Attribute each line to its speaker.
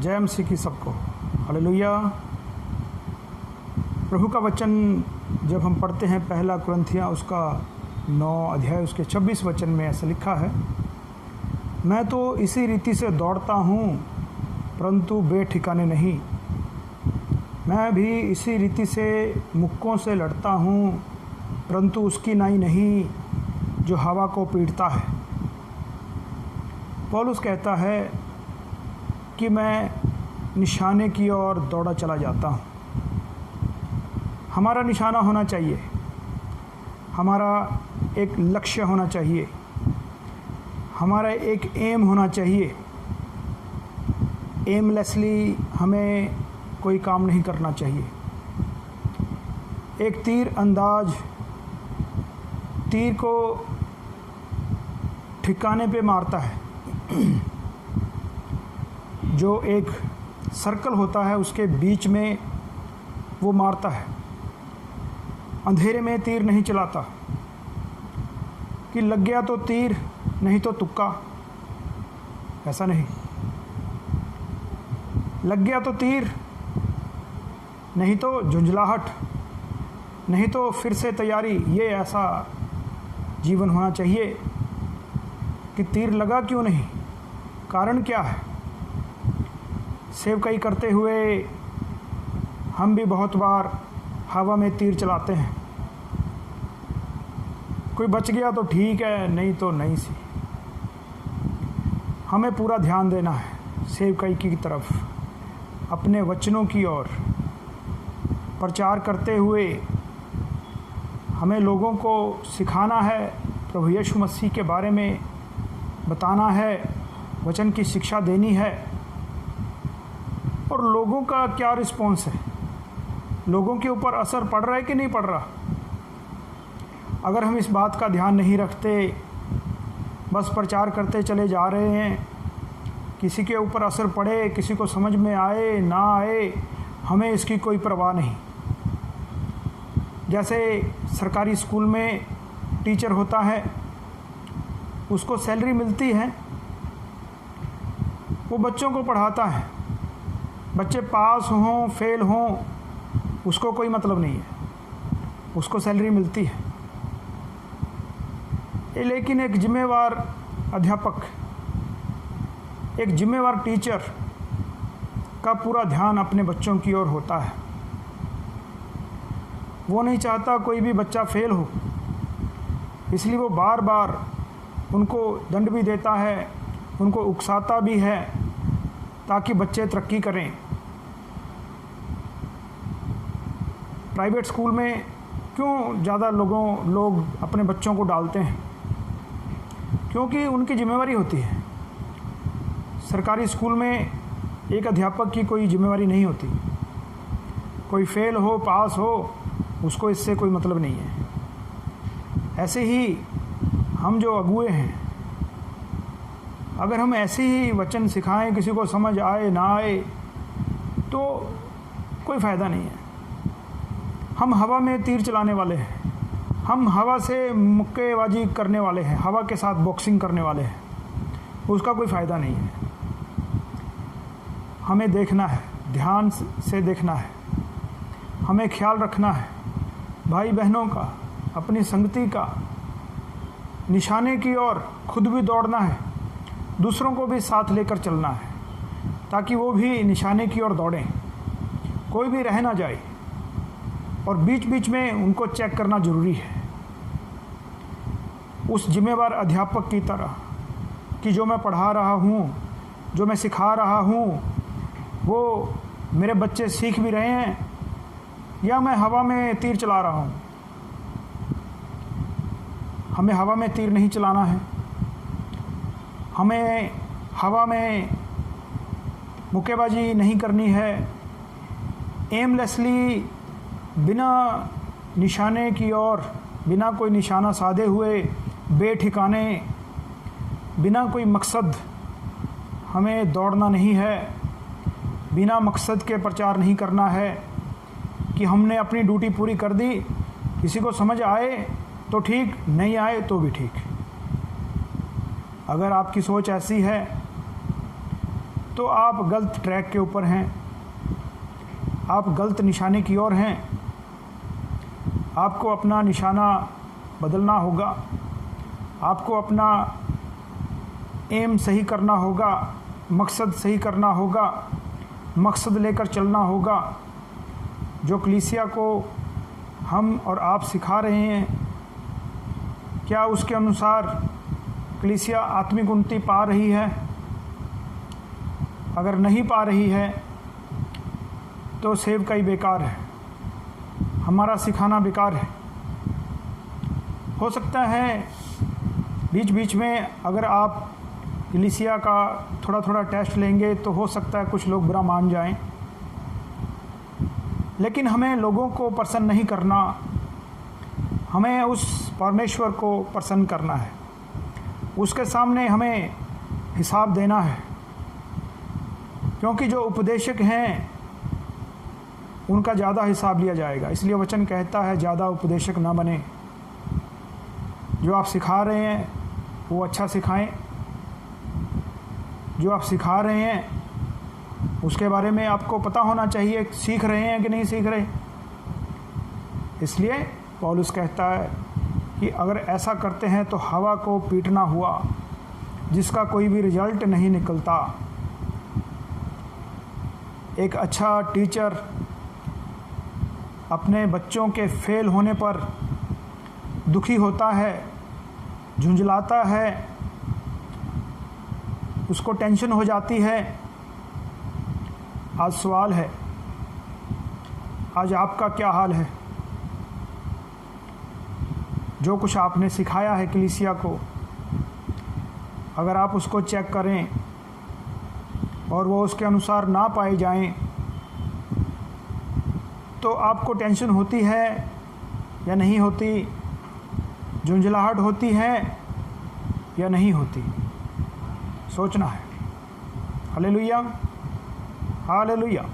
Speaker 1: जय मसीह की सबको। हालेलुया। प्रभु का वचन जब हम पढ़ते हैं पहला कुरिन्थियाँ उसका 9 अध्याय उसके 26 वचन में ऐसा लिखा है, मैं तो इसी रीति से दौड़ता हूँ परंतु बेठिकाने नहीं, मैं भी इसी रीति से मुक्कों से लड़ता हूँ परंतु उसकी नाई नहीं जो हवा को पीटता है। पौलुस कहता है कि मैं निशाने की ओर दौड़ा चला जाता हूँ। हमारा निशाना होना चाहिए, हमारा एक लक्ष्य होना चाहिए, हमारा एक एम होना चाहिए। एमलेसली हमें कोई काम नहीं करना चाहिए। एक तीर अंदाज तीर को ठिकाने पे मारता है। जो एक सर्कल होता है उसके बीच में वो मारता है। अंधेरे में तीर नहीं चलाता कि लग गया तो तीर, नहीं तो तुक्का। ऐसा नहीं, लग गया तो तीर, नहीं तो झुंझलाहट, नहीं तो फिर से तैयारी। ये ऐसा जीवन होना चाहिए कि तीर लगा क्यों नहीं, कारण क्या है। सेवकाई करते हुए हम भी बहुत बार हवा में तीर चलाते हैं। कोई बच गया तो ठीक है, नहीं तो नहीं सी। हमें पूरा ध्यान देना है सेवकाई की तरफ, अपने वचनों की ओर प्रचार करते हुए हमें लोगों को सिखाना है, प्रभु यीशु मसीह के बारे में बताना है, वचन की शिक्षा देनी है। और लोगों का क्या रिस्पॉन्स है, लोगों के ऊपर असर पड़ रहा है कि नहीं पड़ रहा। अगर हम इस बात का ध्यान नहीं रखते, बस प्रचार करते चले जा रहे हैं, किसी के ऊपर असर पड़े, किसी को समझ में आए ना आए, हमें इसकी कोई परवाह नहीं। जैसे सरकारी स्कूल में टीचर होता है, उसको सैलरी मिलती है, वो बच्चों को पढ़ाता है। बच्चे पास हों फेल हों उसको कोई मतलब नहीं है, उसको सैलरी मिलती है। लेकिन एक जिम्मेवार अध्यापक, एक जिम्मेवार टीचर का पूरा ध्यान अपने बच्चों की ओर होता है। वो नहीं चाहता कोई भी बच्चा फेल हो, इसलिए वो बार बार उनको दंड भी देता है, उनको उकसाता भी है ताकि बच्चे तरक्की करें। प्राइवेट स्कूल में क्यों ज़्यादा लोग अपने बच्चों को डालते हैं, क्योंकि उनकी जिम्मेवारी होती है। सरकारी स्कूल में एक अध्यापक की कोई जिम्मेवारी नहीं होती। कोई फेल हो पास हो उसको इससे कोई मतलब नहीं है। ऐसे ही हम जो अगुए हैं, अगर हम ऐसे ही वचन सिखाएं, किसी को समझ आए ना आए तो कोई फ़ायदा नहीं है। हम हवा में तीर चलाने वाले हैं, हम हवा से मुक्केबाजी करने वाले हैं, हवा के साथ बॉक्सिंग करने वाले हैं, उसका कोई फ़ायदा नहीं है। हमें देखना है, ध्यान से देखना है, हमें ख्याल रखना है भाई बहनों का, अपनी संगति का, निशाने की ओर खुद भी दौड़ना है, दूसरों को भी साथ लेकर चलना है ताकि वो भी निशाने की ओर दौड़ें, कोई भी रह ना जाए। और बीच बीच में उनको चेक करना ज़रूरी है, उस जिम्मेवार अध्यापक की तरह कि जो मैं पढ़ा रहा हूँ, जो मैं सिखा रहा हूँ, वो मेरे बच्चे सीख भी रहे हैं या मैं हवा में तीर चला रहा हूँ। हमें हवा में तीर नहीं चलाना है, हमें हवा में मुक्केबाजी नहीं करनी है। एमलेसली बिना निशाने की ओर, बिना कोई निशाना साधे हुए, बेठिकाने, बिना कोई मकसद हमें दौड़ना नहीं है। बिना मकसद के प्रचार नहीं करना है कि हमने अपनी ड्यूटी पूरी कर दी, किसी को समझ आए तो ठीक, नहीं आए तो भी ठीक। अगर आपकी सोच ऐसी है तो आप गलत ट्रैक के ऊपर हैं, आप गलत निशाने की ओर हैं। आपको अपना निशाना बदलना होगा, आपको अपना एम सही करना होगा, मकसद सही करना होगा, मकसद लेकर चलना होगा। जो कलीसिया को हम और आप सिखा रहे हैं, क्या उसके अनुसार कलीसिया आत्मिक उन्नति पा रही है? अगर नहीं पा रही है तो सेवकाई बेकार है, हमारा सिखाना बेकार है। हो सकता है बीच बीच में अगर आप कलीसिया का थोड़ा थोड़ा टेस्ट लेंगे तो हो सकता है कुछ लोग बुरा मान जाएं, लेकिन हमें लोगों को प्रसन्न नहीं करना, हमें उस परमेश्वर को प्रसन्न करना है। उसके सामने हमें हिसाब देना है, क्योंकि जो उपदेशक हैं उनका ज़्यादा हिसाब लिया जाएगा। इसलिए वचन कहता है ज़्यादा उपदेशक ना बने। जो आप सिखा रहे हैं वो अच्छा सिखाएं, जो आप सिखा रहे हैं उसके बारे में आपको पता होना चाहिए, सीख रहे हैं कि नहीं सीख रहे। इसलिए पौलुस कहता है कि अगर ऐसा करते हैं तो हवा को पीटना हुआ, जिसका कोई भी रिजल्ट नहीं निकलता। एक अच्छा टीचर अपने बच्चों के फेल होने पर दुखी होता है, झुंझलाता है, उसको टेंशन हो जाती है। आज सवाल है, आज आपका क्या हाल है? जो कुछ आपने सिखाया है कलीसिया को, अगर आप उसको चेक करें और वो उसके अनुसार ना पाए जाएं, तो आपको टेंशन होती है या नहीं होती? झुंझलाहट होती है या नहीं होती? सोचना है। Hallelujah, hallelujah.